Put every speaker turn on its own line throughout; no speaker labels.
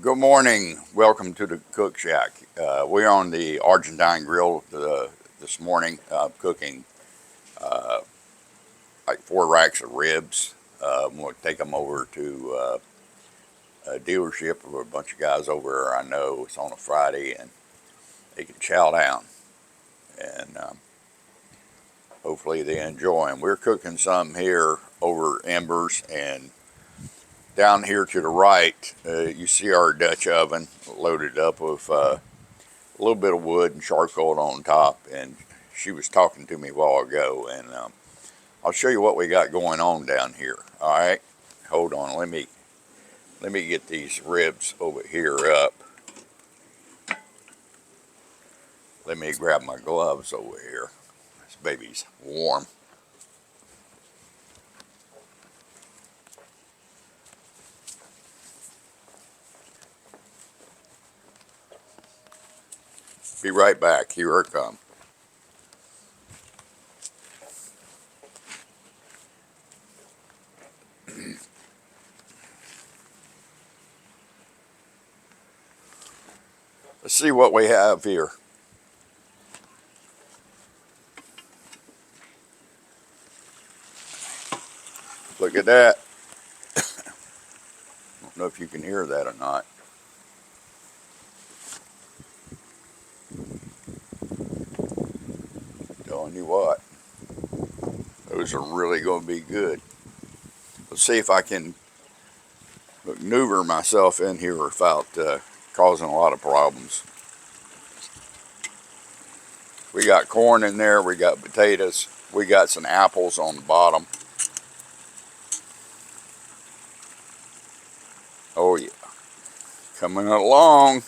Good morning. Welcome to the Cook Shack. We're on the Argentine grill this morning, cooking like 4 racks of ribs. We'll take them over to a dealership of a bunch of guys over there I know. It's on a Friday, and they can chow down, and hopefully they enjoy them. We're cooking some here over embers, and down here to the right, you see our Dutch oven loaded up with a little bit of wood and charcoal on top. And she was talking to me a while ago, and I'll show you what we got going on down here. All right, hold on. Let me get these ribs over here up. Let me grab my gloves over here. This baby's warm. Be right back. Here I come. Let's see what we have here. Look at that. I don't know if you can hear that or not. Telling you what, those are really going to be good. Let's see if I can maneuver myself in here without causing a lot of problems. We got corn in there, we got potatoes, we got some apples on the bottom. Oh yeah, coming along.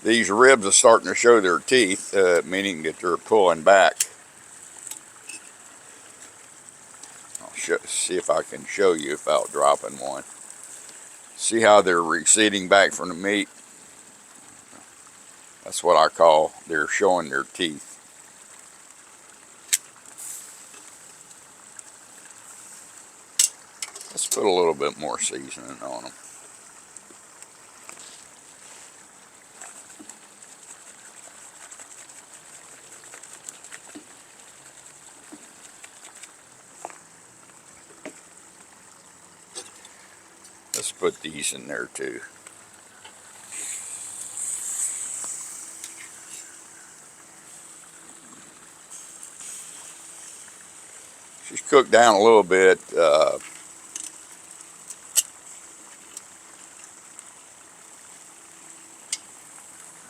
These ribs are starting to show their teeth, meaning that they're pulling back. I'll see if I can show you without dropping one. See how they're receding back from the meat? That's what I call they're showing their teeth. Let's put a little bit more seasoning on them. Let's put these in there too. She's cooked down a little bit.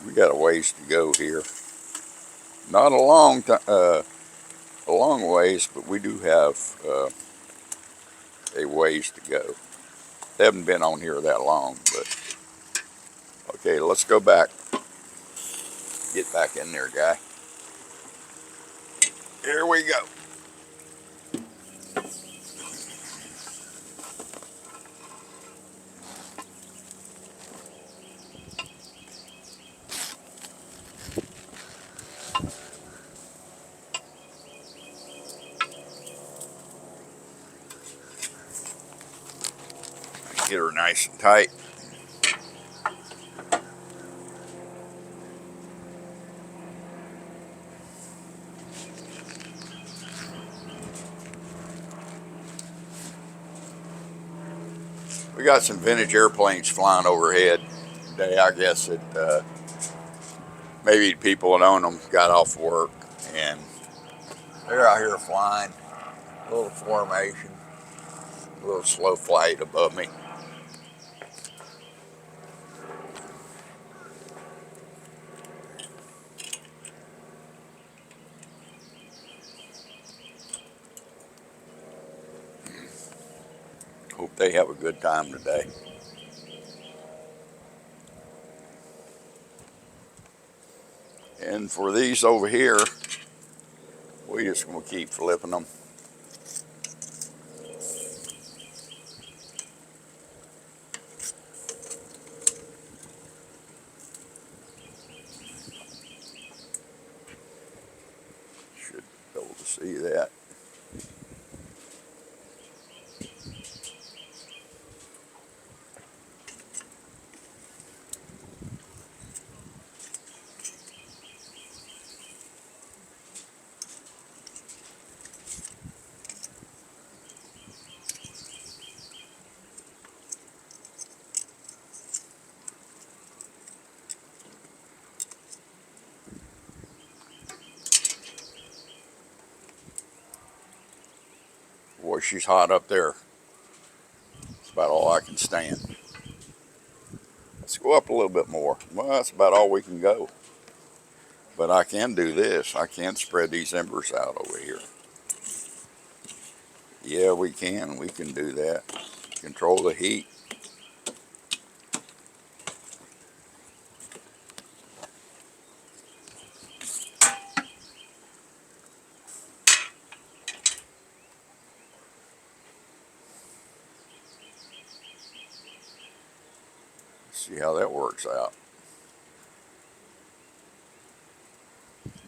We got a ways to go here. Not a long time, a long ways, but we do have a ways to go. They haven't been on here that long, but okay, let's go back. Get back in there, guy. Here we go. Get her nice and tight. We got some vintage airplanes flying overhead today. I guess it maybe people that own them got off work and they're out here flying. A little formation, a little slow flight above me. Hope they have a good time today. And for these over here, we just gonna keep flipping them. Should be able to see that. she's hot up there. That's about all I can stand. Let's go up a little bit more. Well, that's about all we can go. But I can do this. I can spread these embers out over here. Yeah, we can. We can do that. Control the heat. See how that works out.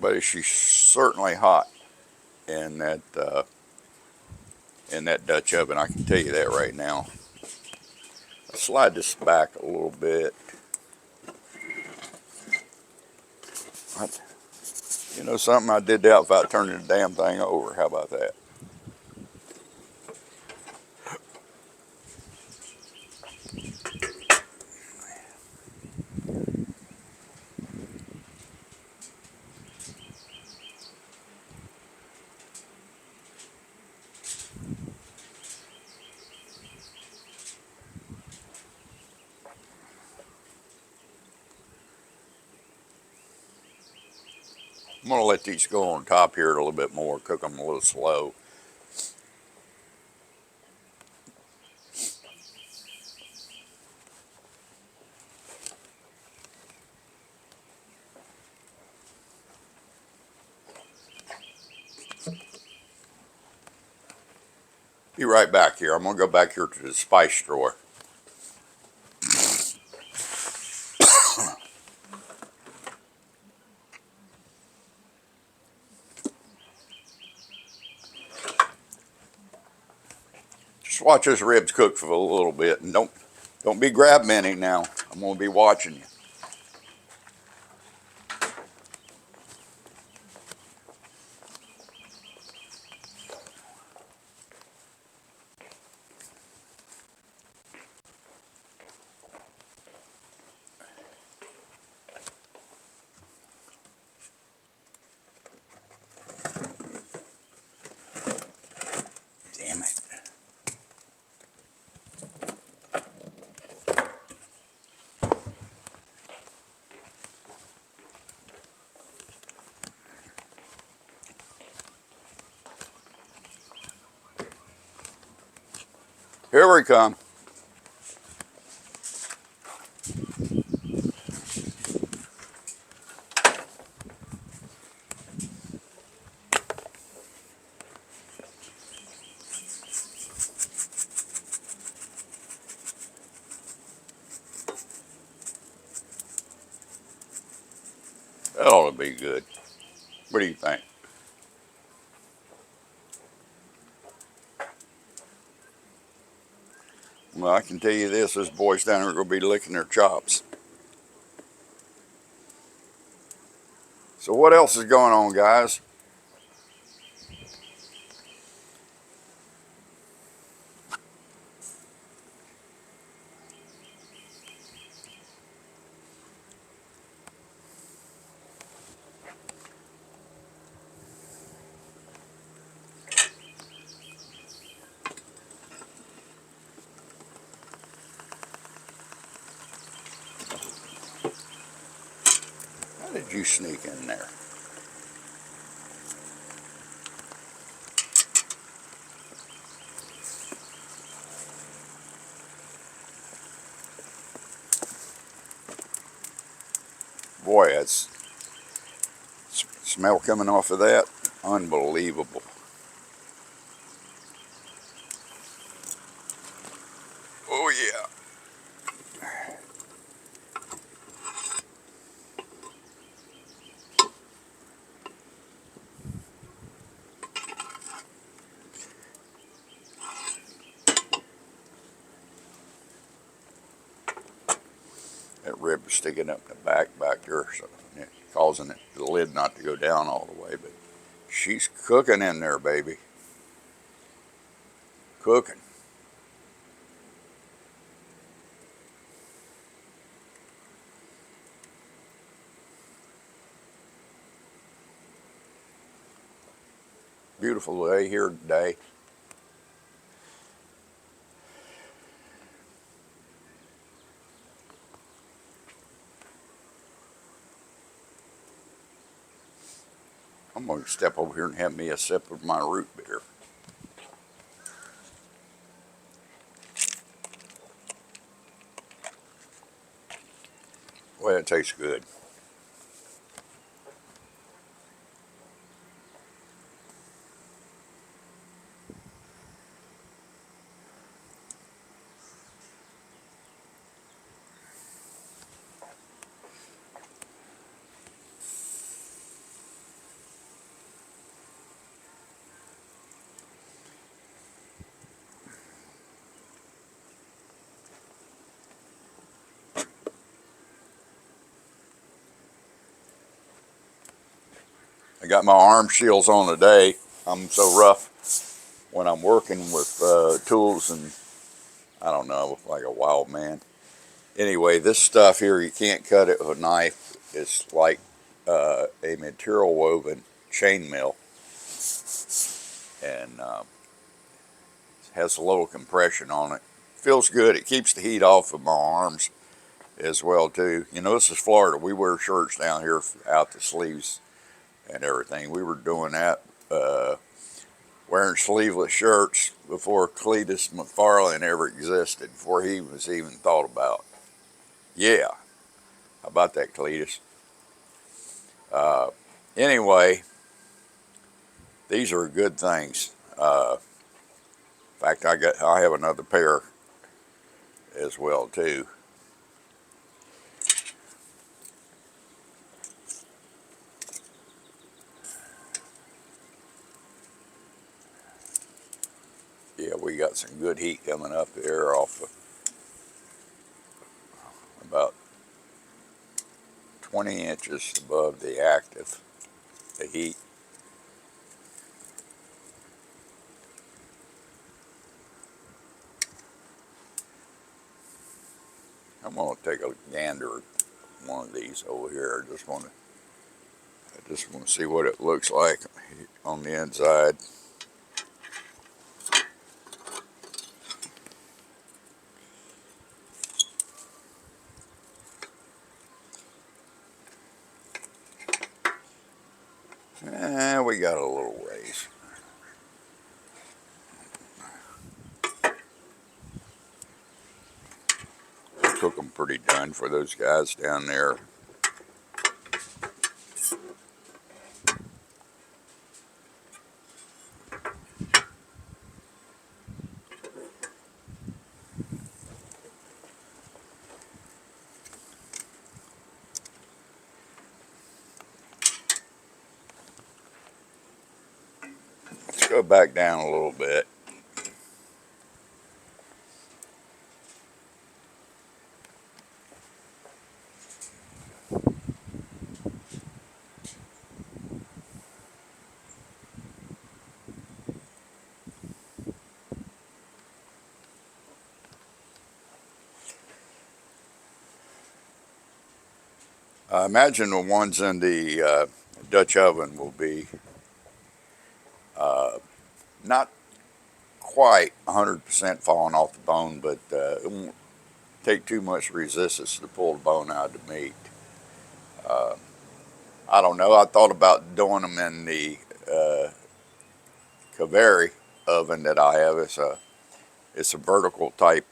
But she's certainly hot in that Dutch oven. I can tell you that right now. I'll slide this back a little bit. You know something? I did that without turning the damn thing over. How about that? I'm going to let these go on top here a little bit more, cook them a little slow. Be right back here. I'm going to go back here to the spice drawer. Just watch those ribs cook for a little bit, and don't be grabbing any now. I'm going to be watching you. Damn it. Here we come. That ought to be good. What do you think? Well, I can tell you this, those boys down there are going to be licking their chops. So what else is going on, guys? How did you sneak in there? Boy, that's smell coming off of that. Unbelievable. Oh yeah. That rib is sticking up in the back there, so it's causing the lid not to go down all the way, but she's cooking in there, baby. Cooking. Beautiful day here today. I'm going to step over here and have me a sip of my root beer. Well, it tastes good. I got my arm shields on today. I'm so rough when I'm working with tools, and I don't know, like a wild man. Anyway, this stuff here, you can't cut it with a knife. It's like a material woven chainmail, and has a little compression on it. Feels good. It keeps the heat off of my arms as well too. You know, this is Florida. We wear shirts down here out the sleeves and everything. We were doing that, wearing sleeveless shirts before Cletus McFarlane ever existed, before he was even thought about. Yeah, how about that, Cletus? Uh, anyway, these are good things. In fact, I have another pair as well too. Yeah, we got some good heat coming up here off of about 20 inches above the active, the heat. I'm going to take a gander at one of these over here. I just want to see what it looks like on the inside. We got a little ways. Cook them pretty done for those guys down there. Let's go back down a little bit. I imagine the ones in the Dutch oven will be not quite 100% falling off the bone, but it won't take too much resistance to pull the bone out of the meat. Uh, I don't know. I thought about doing them in the Kaveri oven that I have. It's a vertical type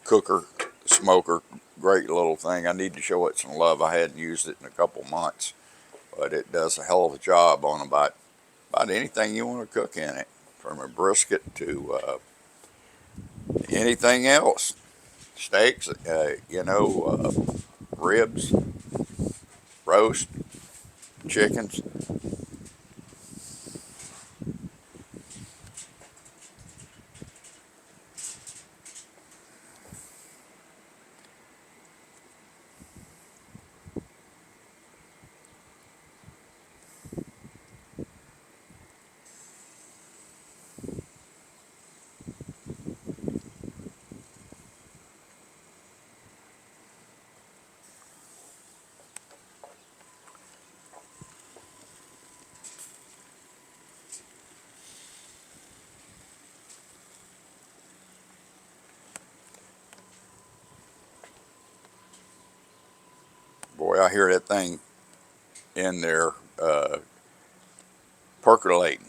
cooker, smoker, great little thing. I need to show it some love. I hadn't used it in a couple months, but it does a hell of a job on about anything you want to cook in it, from a brisket to anything else. Steaks, ribs, roast, chickens. Boy, I hear that thing in there percolating.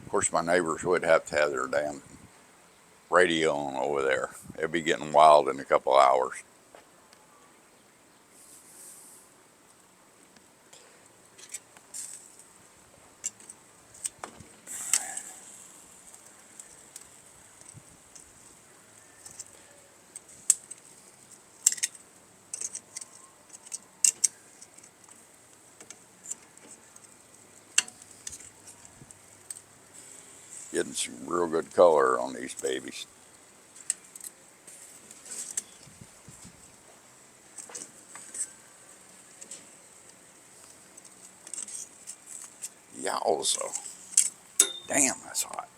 Of course, my neighbors would have to have their damn radio on over there. It'd be getting wild in a couple hours. Getting some real good color on these babies. Yowza. Damn, that's hot.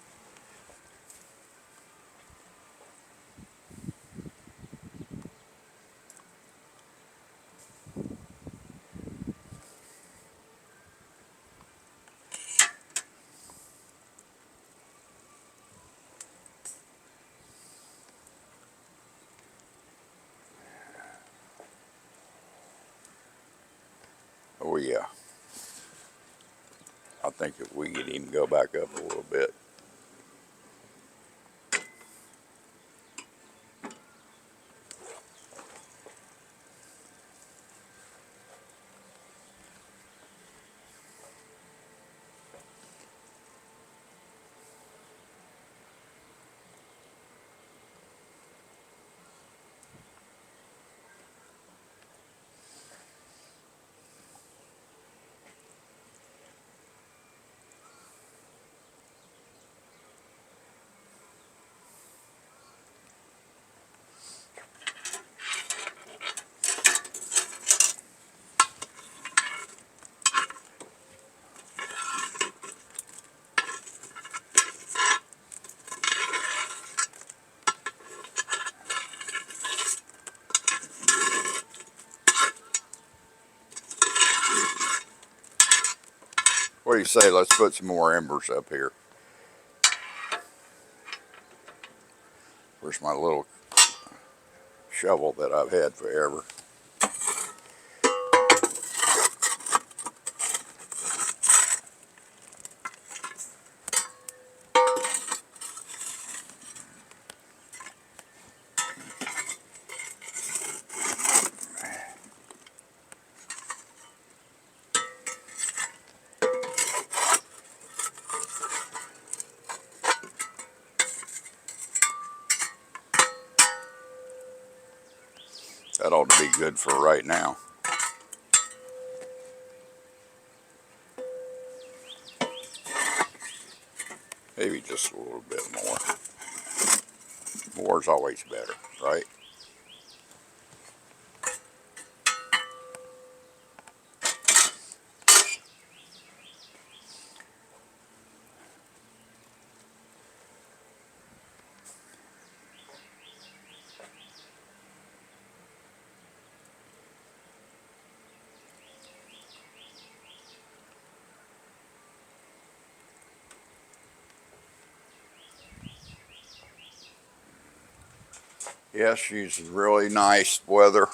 Oh yeah. I think if we could even go back up a little bit. What do you say? Let's put some more embers up here. Where's my little shovel that I've had forever? That ought to be good for right now. Maybe just a little bit more. More's always better, right? Yes, she's really nice weather.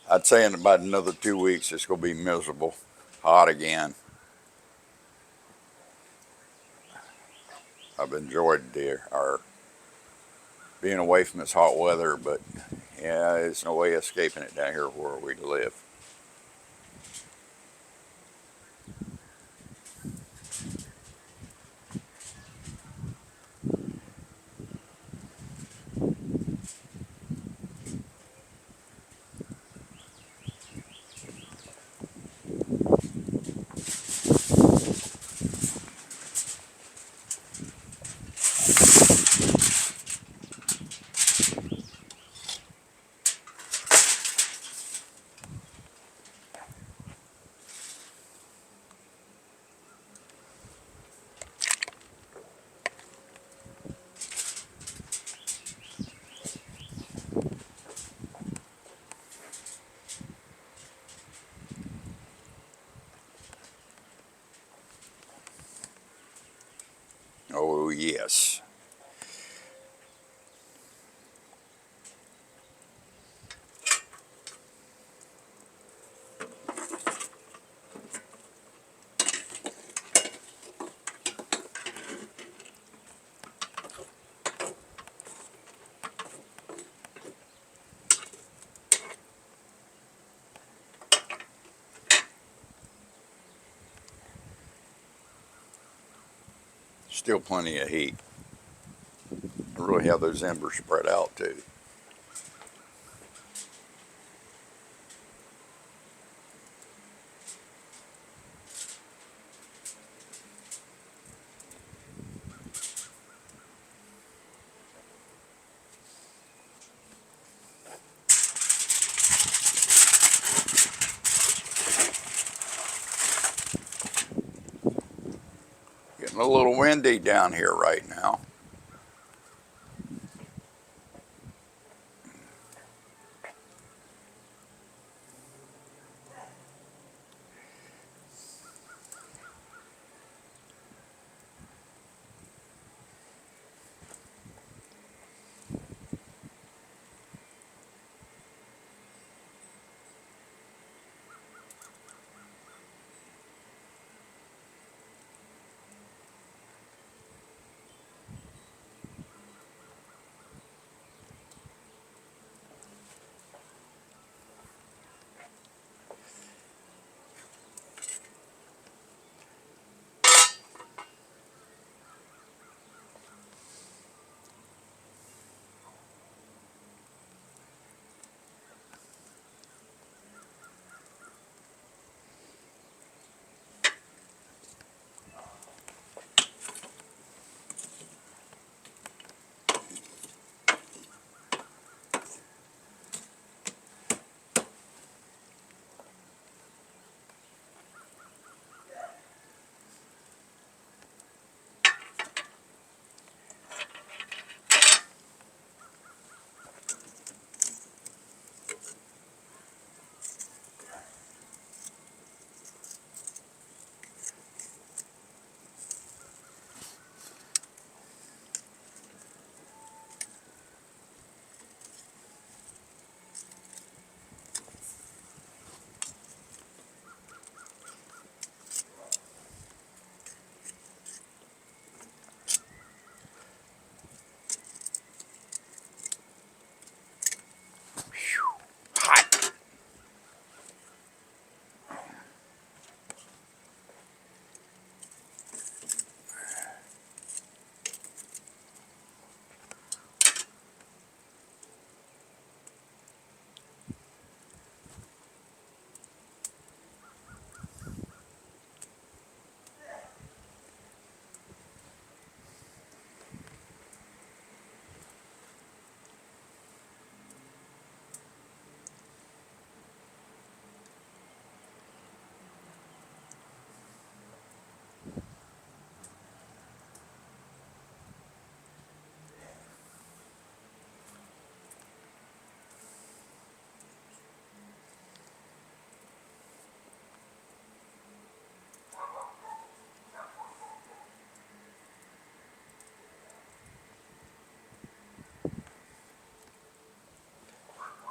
I'd say in about another 2 weeks it's going to be miserable, hot again. I've enjoyed our being away from this hot weather, but yeah, there's no way escaping it down here where we live. yes. Still plenty of heat. I really have those embers spread out too. Getting a little windy down here right now. Hot.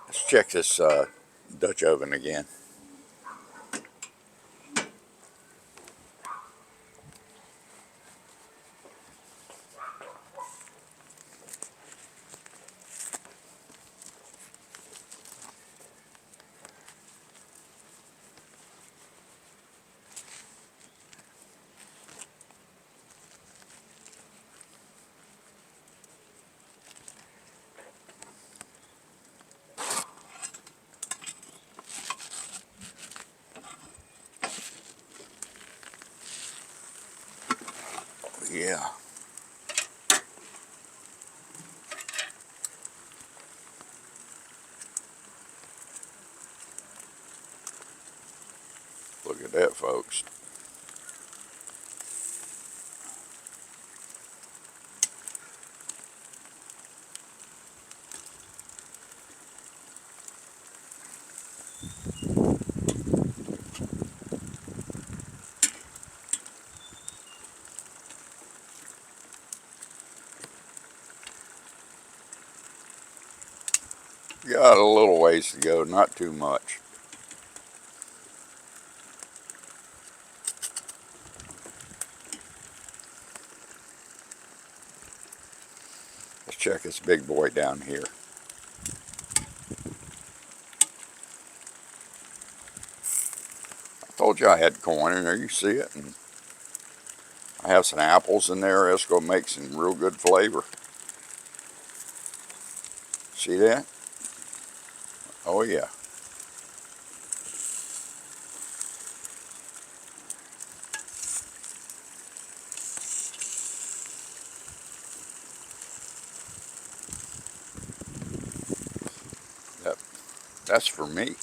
Let's check this Dutch oven again. Yeah. Look at that, folks. Got a little ways to go, not too much. Let's check this big boy down here. I told you I had corn in there, you see it. And I have some apples in there. That's going to make some real good flavor. See that? Oh yeah. That, that's for me.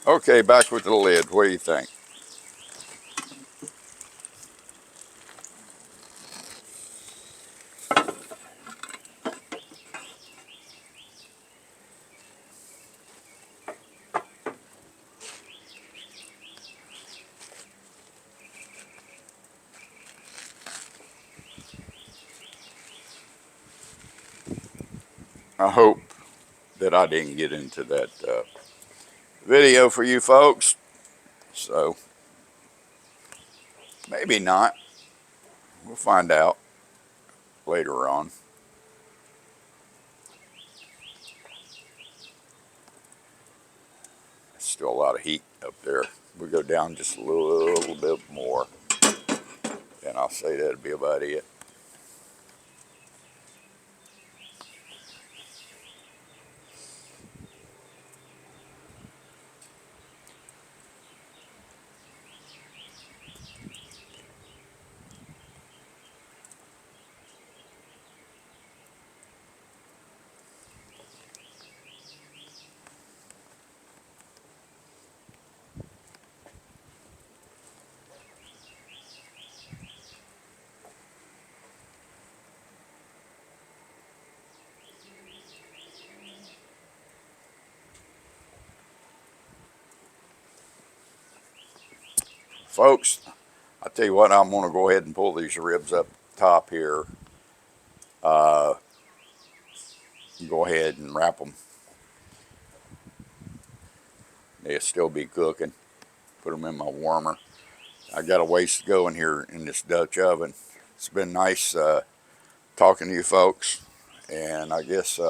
Okay, back with the lid. What do you think? I hope that I didn't get into that video for you folks. So, maybe not. We'll find out later on. Still a lot of heat up there. We go down just a little bit more, and I'll say that'd be about it. Folks, I tell you what, I'm going to go ahead and pull these ribs up top here. Go ahead and wrap them. They'll still be cooking. Put them in my warmer. I got a ways to go in here in this Dutch oven. It's been nice talking to you folks, and I guess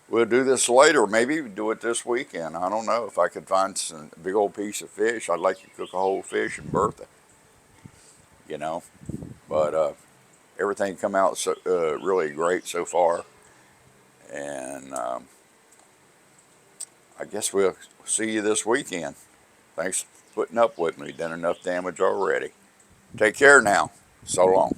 we'll do this later. Maybe do it this weekend. I don't know if I could find some big old piece of fish. I'd like to cook a whole fish and Bertha, you know. But everything come out so, really great so far, and I guess we'll see you this weekend. Thanks for putting up with me. Done enough damage already. Take care now. So long.